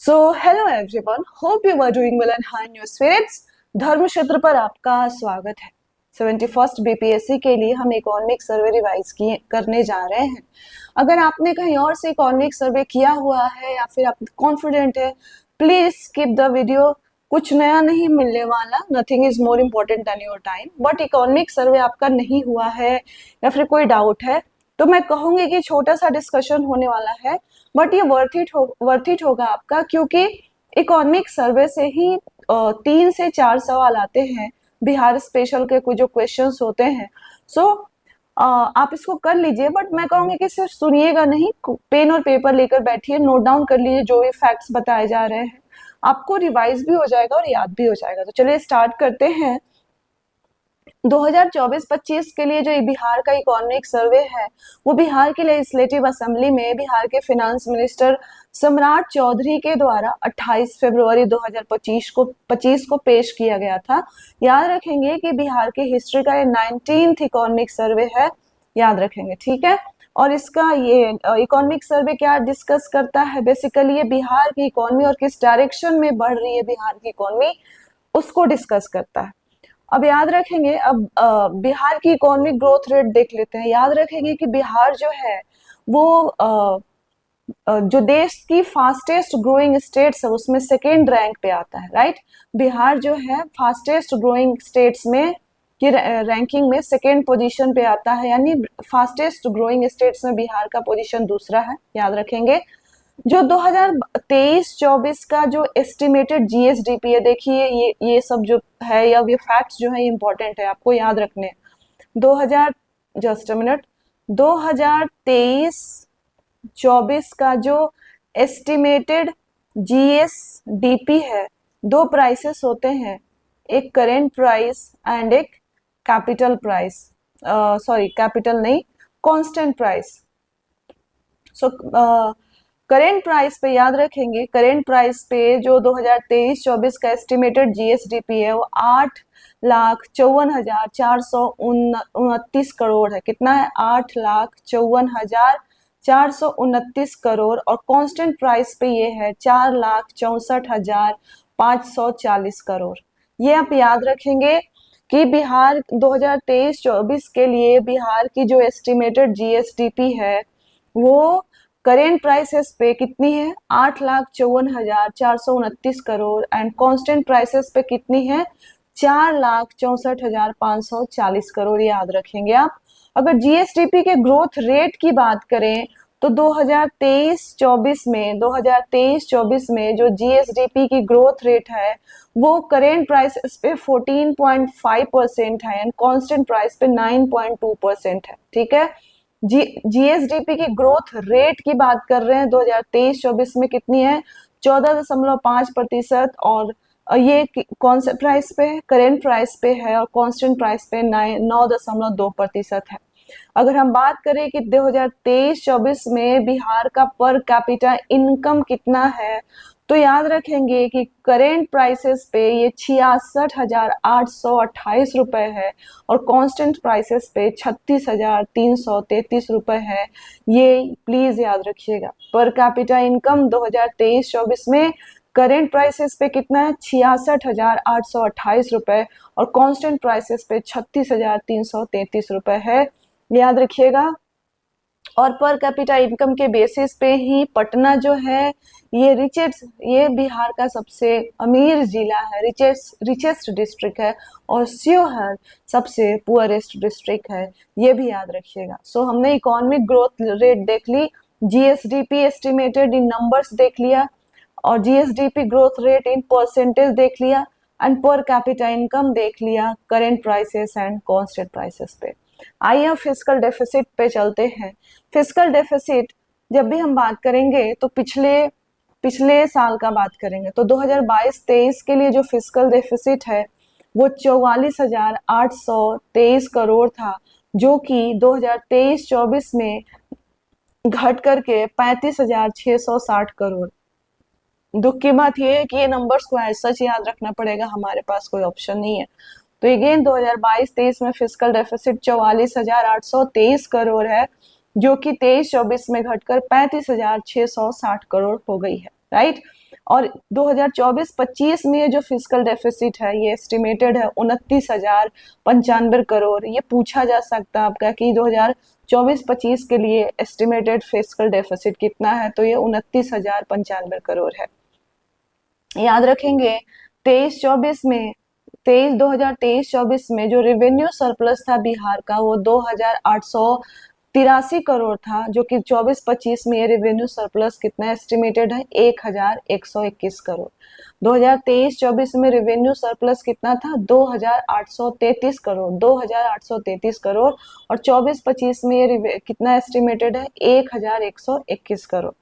So hello everyone, hope you are doing well and high in your spirits. धर्म क्षेत्र पर आपका स्वागत है। 71st बीपीएससी के लिए हम इकोनॉमिक सर्वे रिवाइज करने जा रहे हैं। अगर आपने कहीं और से इकोनॉमिक सर्वे किया हुआ है या फिर आप कॉन्फिडेंट है, प्लीज स्किप द वीडियो। कुछ नया नहीं मिलने वाला, nothing is more important then your time. But economic survey आपका नहीं हुआ है या फिर कोई डाउट है तो मैं कहूंगी कि छोटा सा डिस्कशन होने वाला है, बट ये वर्थ इट होगा आपका, क्योंकि इकोनॉमिक सर्वे से ही 3 से 4 सवाल आते हैं बिहार स्पेशल के कुछ जो क्वेश्चंस होते हैं। सो आप इसको कर लीजिए, बट मैं कहूंगी कि सिर्फ सुनिएगा नहीं, पेन और पेपर लेकर बैठिए, नोट डाउन कर लीजिए जो भी फैक्ट्स बताए जा रहे हैं। आपको रिवाइज भी हो जाएगा और याद भी हो जाएगा। तो चलिए स्टार्ट करते हैं। 2024-25 के लिए जो बिहार का इकोनॉमिक सर्वे है वो बिहार की लेजिस्लेटिव असेंबली में बिहार के फाइनेंस मिनिस्टर सम्राट चौधरी के द्वारा 28 फरवरी 2025 को पेश किया गया था। याद रखेंगे कि बिहार के हिस्ट्री का ये 19th इकोनॉमिक सर्वे है, याद रखेंगे, ठीक है। और इसका ये इकोनॉमिक सर्वे क्या डिस्कस करता है, बेसिकली ये बिहार की इकोनॉमी और किस डायरेक्शन में बढ़ रही है बिहार की इकोनॉमी, उसको डिस्कस करता है। अब याद रखेंगे, अब बिहार की इकोनॉमिक ग्रोथ रेट देख लेते हैं। याद रखेंगे कि बिहार जो है वो जो देश की फास्टेस्ट ग्रोइंग स्टेट्स है उसमें सेकेंड रैंक पे आता है, राइट। बिहार जो है फास्टेस्ट ग्रोइंग स्टेट्स में की रैंकिंग में सेकेंड पोजीशन पे आता है, यानी फास्टेस्ट ग्रोइंग स्टेट्स में बिहार का पोजीशन दूसरा है, याद रखेंगे। जो 2023-24 का जो एस्टिमेटेड जीएसडीपी है, देखिए ये सब जो है या ये फैक्ट्स जो है इंपॉर्टेंट है, आपको याद रखने। 2000 जस्ट अ मिनट 2023-24 का जो एस्टिमेटेड जीएसडीपी है, दो प्राइसेस होते हैं, एक करेंट प्राइस एंड एक कैपिटल प्राइस, सॉरी कैपिटल नहीं, कांस्टेंट प्राइस। सो करेंट प्राइस पे याद रखेंगे, करेंट प्राइस पे जो 2023-24 का एस्टिमेटेड जीएसडीपी है वो 8,54,429 करोड़ है। कितना है? 8,54,429 करोड़। और कांस्टेंट प्राइस पे ये है 4,64,540 करोड़। ये आप याद रखेंगे कि बिहार 2023-24 के लिए बिहार की जो एस्टिमेटेड जीएसडीपी है वो करेंट प्राइसेस पे कितनी है? 8,54,429 करोड़ एंड कांस्टेंट प्राइसेस पे कितनी है? 4,64,540 करोड़, याद रखेंगे आप। अगर जीएसडीपी के ग्रोथ रेट की बात करें तो 2023-24 में जो जीएसडीपी की ग्रोथ रेट है वो करेंट प्राइसेस पे 14.5% है एंड कांस्टेंट प्राइस पे 9.2% है, ठीक है। जीएसडीपी की ग्रोथ रेट की बात कर रहे हैं 2023-24 में कितनी है? 14.5%। और ये कौन से प्राइस पे है? करेंट प्राइस पे है और कांस्टेंट प्राइस पे 9.2% है। अगर हम बात करें कि 2023-24 में बिहार का पर कैपिटा इनकम कितना है, तो याद रखेंगे कि करेंट प्राइसेस पे ये 66,828 रुपए है और कांस्टेंट प्राइसेस पे 36,333 रुपए है। ये प्लीज याद रखिएगा। पर कैपिटा इनकम 2023-24 में करेंट प्राइसेस पे कितना है? 66,828 रुपए और कांस्टेंट प्राइसेस पे 36,333 रुपए है, याद रखिएगा। और पर कैपिटा इनकम के बेसिस पे ही पटना जो है ये बिहार का सबसे अमीर जिला है, रिचेस्ट डिस्ट्रिक्ट है, और शिवहर सबसे पुअरेस्ट डिस्ट्रिक्ट है, ये भी याद रखिएगा। सो हमने इकोनॉमिक ग्रोथ रेट देख ली, जीएसडीपी एस्टिमेटेड इन नंबर्स देख लिया, और GSDP growth rate in percentage देख लिया, एंड पर कैपिटा इनकम देख लिया, current prices and constant prices पे। आइए हम फिस्कल डेफिसिट पे चलते हैं। फिस्कल डेफिसिट जब भी हम बात करेंगे तो पिछले साल का बात करेंगे, तो 2022-23 के लिए जो फिस्कल डेफिसिट है वो 44,823 करोड़ था, जो कि 2023-24 में घट करके 35,660 करोड़। दुख की बात यह है कि ये नंबर्स को ऐसा सच याद रखना पड़ेगा, हमारे पास कोई ऑप्शन नहीं है। तो अगेन 2022-23 में फिस्कल डेफिसिट 44,823 करोड़ है, जो कि 23-24 में घटकर 35,660 करोड़ हो गई है, राइट। और 2024-25 में जो फिजिकल डेफिसिट है ये एस्टिमेटेड है 29,095 करोड़। ये पूछा जा सकता है आपका कि 2024-25 के लिए एस्टिमेटेड फिजिकल डेफिसिट कितना है, तो ये 29,095 करोड़ है। याद रखेंगे 2023-24 में जो रेवेन्यू सरप्लस था बिहार का वो 2,883 करोड़ था, जो कि 24-25 में ये रेवेन्यू सरप्लस कितना एस्टिमेटेड है 1,121 करोड़। 2023-24 में रेवेन्यू सरप्लस कितना था 2,833 करोड़, 2,833 करोड़, और 24-25 में ये कितना एस्टिमेटेड है 1,121 करोड़,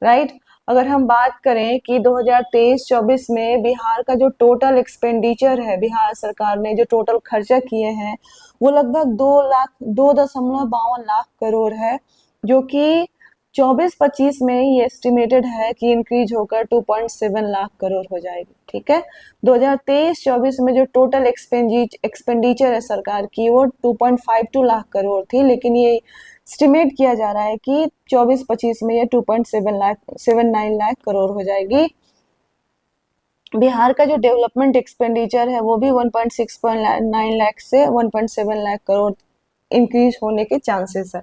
राइट। अगर हम बात करें कि 2023-24 में बिहार का जो टोटल एक्सपेंडिचर है, बिहार सरकार ने जो टोटल खर्चा किए हैं वो लगभग 2,52 लाख करोड़ है, जो कि 24-25 में ये एस्टिमेटेड है कि इंक्रीज होकर 2.7 लाख करोड़ हो जाएगी। ठीक है, 2023-24 में जो टोटल एक्सपेंडिचर है सरकार की वो 2.52 लाख करोड़ थी, लेकिन ये एस्टिमेट किया जा रहा है कि 24-25 में ये 2.79 लाख करोड़ हो जाएगी। बिहार का जो डेवलपमेंट एक्सपेंडिचर है वो भी 1.6.9 लाख से 1.7 लाख करोड़ इंक्रीज होने के चांसेस है।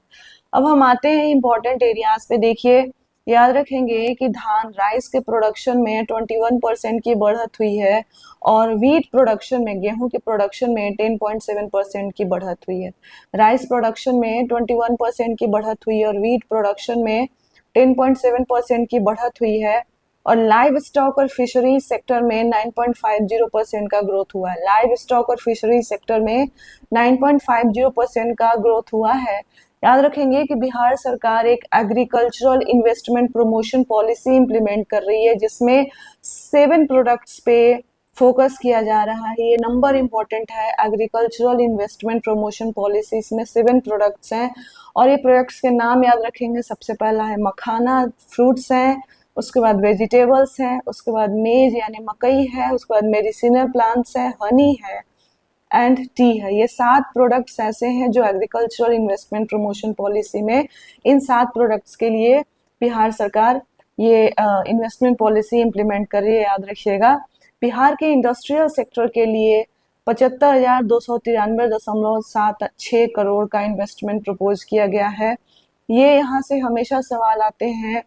अब हम आते हैं इंपॉर्टेंट एरियाज पे। देखिए, याद रखेंगे कि धान राइस के प्रोडक्शन में 21% की बढ़त हुई है, और वीट प्रोडक्शन में, गेहूं के प्रोडक्शन में 10.7% की बढ़त हुई है। राइस प्रोडक्शन में 21% की बढ़त हुई है और वीट प्रोडक्शन में 10.7% की बढ़त हुई है। और लाइव स्टॉक और फिशरी सेक्टर में 9.50% का ग्रोथ हुआ है। लाइव स्टॉक और फिशरी सेक्टर में 9.50% का ग्रोथ हुआ है। याद रखेंगे कि बिहार सरकार एक agricultural investment promotion policy implement कर रही है, जिसमें 7 प्रोडक्ट्स पे फोकस किया जा रहा है। ये नंबर इंपॉर्टेंट है, एग्रीकल्चरल इन्वेस्टमेंट प्रमोशन पॉलिसी, इसमें 7 प्रोडक्ट्स हैं, और ये प्रोडक्ट्स के नाम याद रखेंगे। सबसे पहला है मखाना, फ्रूट्स हैं, उसके बाद वेजिटेबल्स हैं, उसके बाद मेज यानी मकई है, उसके बाद मेडिसिनल प्लांट्स है, हनी है एंड टी है। ये 7 प्रोडक्ट्स ऐसे हैं जो एग्रीकल्चरल इन्वेस्टमेंट प्रमोशन पॉलिसी में, इन 7 प्रोडक्ट्स के लिए बिहार सरकार ये इन्वेस्टमेंट पॉलिसी इंप्लीमेंट कर रही है। याद रखिएगा, बिहार के इंडस्ट्रियल सेक्टर के लिए 75,293.76 करोड़ का इन्वेस्टमेंट प्रपोज किया गया है। ये यहाँ से हमेशा सवाल आते हैं।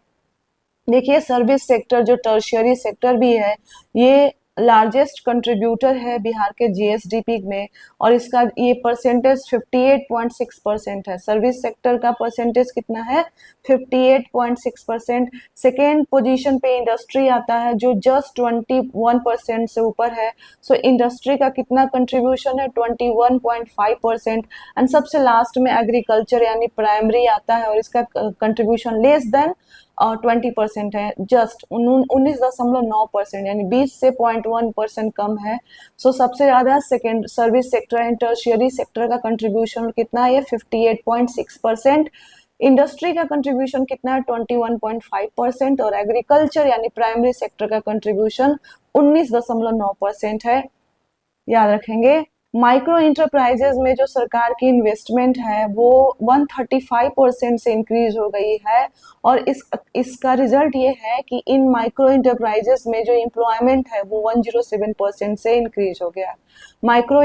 देखिए, सर्विस सेक्टर जो टर्शियरी सेक्टर भी है, ये लार्जेस्ट कंट्रीब्यूटर है बिहार के जीएसडीपी में, और इसका ये परसेंटेज 58.6% है। सर्विस सेक्टर का परसेंटेज कितना है 58.6%। सेकेंड पोजीशन पे इंडस्ट्री आता है जो जस्ट 21% से ऊपर है। सो इंडस्ट्री का कितना कंट्रीब्यूशन है 21.5%। एंड सबसे लास्ट में एग्रीकल्चर यानी प्राइमरी आता है, और इसका कंट्रीब्यूशन लेस देन 20% है, जस्ट 19.9%, यानी 20 से 0.1% कम है। सो सबसे ज्यादा second service sector and tertiary sector का कंट्रीब्यूशन कितना है 58.6%। इंडस्ट्री का कंट्रीब्यूशन कितना है 21.5%, और एग्रीकल्चर यानी प्राइमरी सेक्टर का कंट्रीब्यूशन 19.9% है। याद रखेंगे, माइक्रो इंटरप्राइजेज में जो सरकार की इन्वेस्टमेंट है वो 135% से इंक्रीज हो गई है, और इसका रिजल्ट ये है कि इन माइक्रो इंटरप्राइजेज में जो एम्प्लॉयमेंट है वो 107% से इंक्रीज हो गया। माइक्रो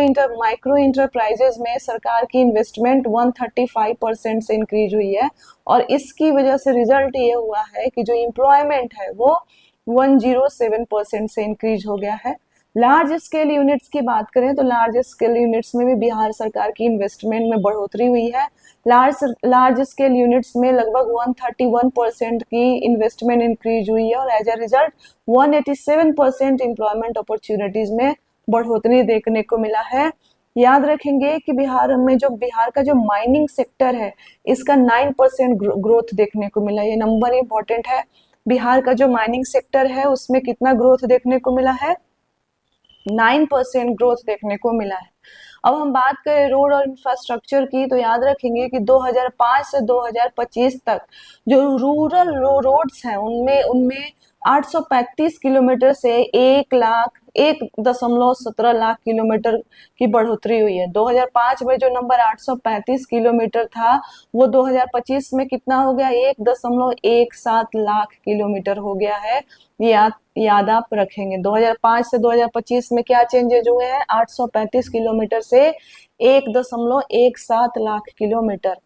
इंटरप्राइजेज में सरकार की इन्वेस्टमेंट 135% से इंक्रीज हुई है, और इसकी वजह से रिजल्ट ये हुआ है कि जो एम्प्लॉयमेंट है वो 107% से इंक्रीज हो गया है। लार्ज स्केल यूनिट्स की बात करें तो लार्ज स्केल यूनिट्स में भी बिहार सरकार की इन्वेस्टमेंट में बढ़ोतरी हुई है। लार्ज स्केल यूनिट्स में लगभग 131% की इन्वेस्टमेंट इंक्रीज हुई है, और as a result 187% employment opportunities में बढ़ोतरी देखने को मिला है। याद रखेंगे कि बिहार का जो माइनिंग सेक्टर है इसका 9% ग्रोथ देखने को मिला। ये नंबर इंपॉर्टेंट है। बिहार का जो माइनिंग सेक्टर है उसमें कितना ग्रोथ देखने को मिला है 9% ग्रोथ देखने को मिला है। अब हम बात करें रोड और इंफ्रास्ट्रक्चर की, तो याद रखेंगे कि 2005 से 2025 तक जो रूरल रोड्स हैं उनमें 835 किलोमीटर से 1.17 लाख किलोमीटर की बढ़ोतरी हुई है। 2005 में जो नंबर 835 किलोमीटर था वो 2025 में कितना हो गया, 1.17 लाख किलोमीटर हो गया है। याद आप रखेंगे। 2005 से 2025 में क्या चेंजेज हुए हैं, 835 किलोमीटर से 1.17 लाख किलोमीटर।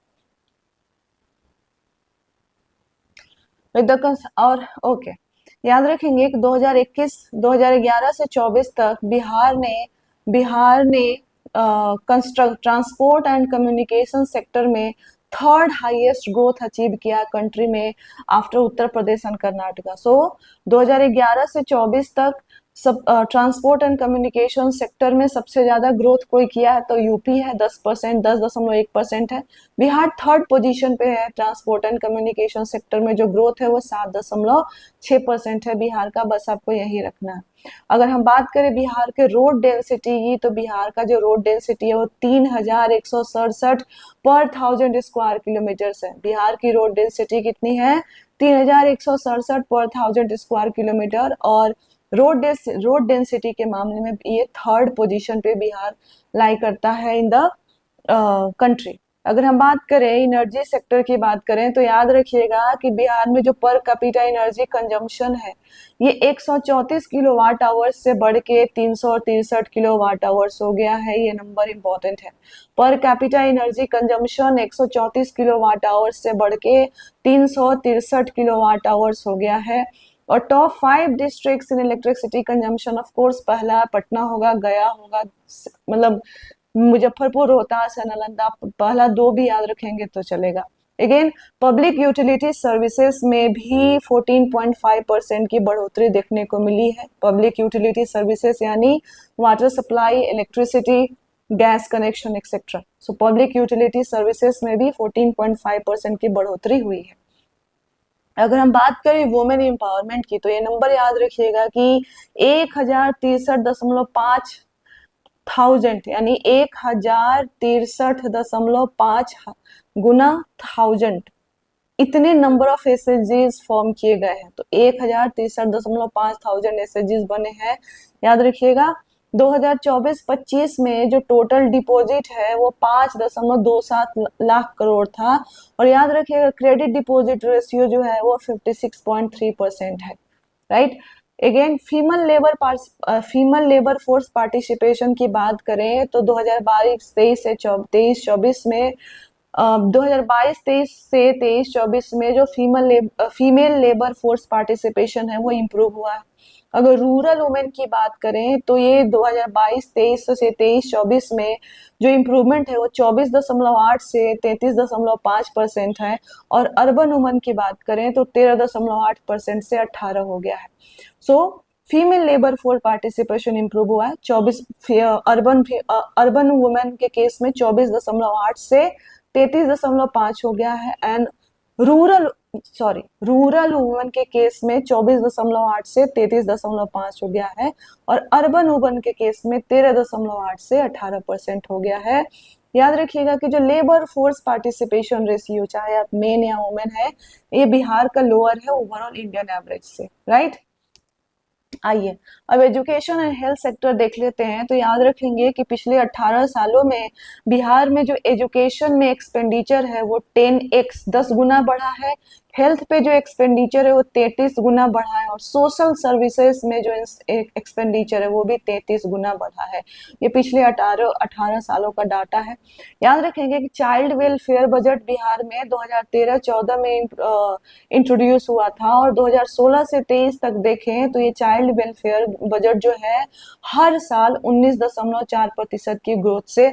और ओके, याद रखेंगे कि 2011 से 24 तक बिहार ने ट्रांसपोर्ट एंड कम्युनिकेशन सेक्टर में थर्ड हाईएस्ट ग्रोथ अचीव किया कंट्री में after Uttar Pradesh and Karnataka. So 2011 से 24 तक सब ट्रांसपोर्ट एंड कम्युनिकेशन सेक्टर में सबसे ज्यादा ग्रोथ कोई किया है तो यूपी है, 10%, 10.1% है। बिहार थर्ड पोजीशन पे है। ट्रांसपोर्ट एंड कम्युनिकेशन सेक्टर में जो ग्रोथ है वो 7.6% है बिहार का। बस आपको यही रखना है। अगर हम बात करें बिहार के रोड डेंसिटी की, तो बिहार का जो रोड डेंसिटी है वो 3167 पर 1000 स्क्वायर किलोमीटर है। बिहार की रोड डेंसिटी कितनी है, 3167 पर 1000 स्क्वायर किलोमीटर। और रोड डेंसिटी के मामले में ये थर्ड पोजीशन पे बिहार लाई करता है इन द कंट्री। अगर हम बात करें एनर्जी सेक्टर की बात करें तो याद रखिएगा कि बिहार में जो पर कैपिटा एनर्जी कंजम्पशन है ये 134 किलोवाट आवर्स से बढ़ के 363 किलोवाट आवर्स हो गया है। ये नंबर इंपॉर्टेंट है। Per capita energy consumption 134 kilowatt hours से बढ़ के 363 किलोवाट आवर्स हो गया है। और top 5 districts in electricity consumption, of course पहला पटना होगा, गया होगा, मतलब मुजफ्फरपुर, रोहतास, नालंदा। पहला 2 भी याद रखेंगे तो चलेगा। अगेन पब्लिक यूटिलिटी सर्विसेज में भी 14.5% की बढ़ोतरी देखने को मिली है। पब्लिक यूटिलिटी सर्विसेज यानी water supply, electricity, gas connection etcetera. So public utility services में भी 14.5% की बढ़ोतरी हुई है। अगर हम बात करें वुमेन एम्पावरमेंट की तो ये नंबर याद रखिएगा कि 1063.5 थाउजेंड यानी 1063.5 गुना थाउजेंड इतने नंबर ऑफ एसएचजीज फॉर्म किए गए हैं। तो 1063.5 थाउजेंड एसएचजीज बने हैं। याद रखिएगा 2024-25 में जो टोटल डिपॉजिट है वो 5.27 लाख करोड़ था। और याद रखिएगा क्रेडिट डिपॉजिट रेशियो जो है वो 56.3% है। Right. Again female labour force participation की बात करें तो 2022-23 से 23-24 में 2022-23 से 23-24 में जो फीमेल लेबर फोर्स पार्टिसिपेशन है वो इम्प्रूव हुआ है। अगर रूरल वुमेन की बात करें तो ये 2022-23 से 23-24 में जो इम्प्रूवमेंट है वो 24.8 से 33.5% है। और अर्बन वुमेन की बात करें तो 13.8% से 18 हो गया है। So female labour force participation improve हुआ है। 24 अर्बन वुमेन के केस में 24.8 से 33.5 हो गया है। एंड रूरल वुमेन के केस में 24.8 से 33.5 हो गया है। और अर्बन वुमेन के केस में 13.8 से 18% हो गया है। याद रखिएगा कि जो लेबर फोर्स पार्टिसिपेशन रेशियो चाहे आप मेन या वुमेन है ये बिहार का लोअर है ओवरऑल इंडियन एवरेज से। राइट। आइए अब एजुकेशन एंड हेल्थ सेक्टर देख लेते हैं। तो याद रखेंगे कि पिछले 18 सालों में बिहार में जो एजुकेशन में एक्सपेंडिचर है वो 10 गुना बढ़ा है। हेल्थ पे जो एक्सपेंडिचर है वो 33 गुना बढ़ा है। और सोशल सर्विसेज में जो एक्सपेंडिचर है वो भी 33 गुना बढ़ा है। ये पिछले 18 सालों का डाटा है। याद रखेंगे कि चाइल्ड वेलफेयर बजट बिहार में 2013-14 में इंट्रोड्यूस हुआ था। और 2016 से 23 तक देखें तो ये चाइल्ड वेलफेयर बजट जो है हर साल 19.4% की ग्रोथ से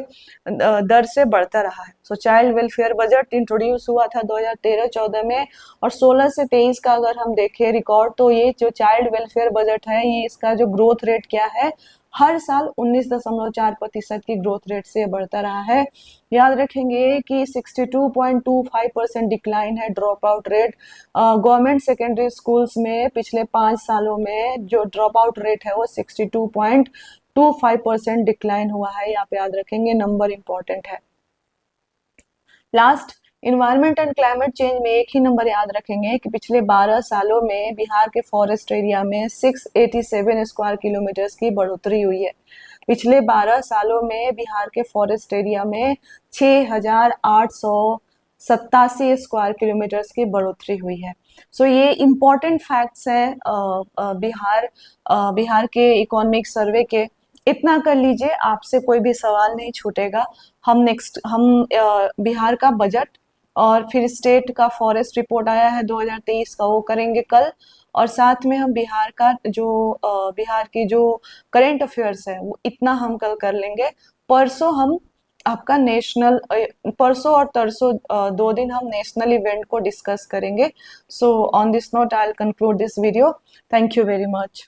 दर से बढ़ता रहा है। सो चाइल्ड वेलफेयर बजट इंट्रोड्यूस हुआ था 2013-14 में। और 16 से 23 का अगर हम देखें रिकॉर्ड तो ये जो चाइल्ड वेलफेयर बजट है ये इसका जो ग्रोथ रेट क्या है, हर साल 19.4% की ग्रोथ रेट से बढ़ता रहा है। याद रखेंगे कि 62.25% डिक्लाइन है drop out rate. Government secondary schools में पिछले 5 सालों में जो ड्रॉप आउट रेट है वो 62.25% डिक्लाइन हुआ है। यहाँ पे याद रखेंगे नंबर इंपॉर्टेंट है। Last environment and climate change में एक ही नंबर याद रखेंगे कि पिछले 12 सालों में बिहार के फॉरेस्ट एरिया में 687 स्क्वायर किलोमीटर्स की बढ़ोतरी हुई है। पिछले 12 सालों में बिहार के फॉरेस्ट एरिया में 6,887 स्क्वायर किलोमीटर्स की बढ़ोतरी हुई है। सो ये इम्पोर्टेंट फैक्ट्स हैं बिहार के इकोनॉमिक सर्वे के। इतना कर लीजिए, आपसे कोई भी सवाल नहीं छूटेगा। हम बिहार का बजट और फिर स्टेट का फॉरेस्ट रिपोर्ट आया है 2023 का, वो करेंगे कल। और साथ में हम बिहार की जो करंट अफेयर्स है वो इतना हम कल कर लेंगे। परसों हम आपका परसों और तरसों 2 दिन हम नेशनल इवेंट को डिस्कस करेंगे। So on this note I will conclude this video. Thank you very much.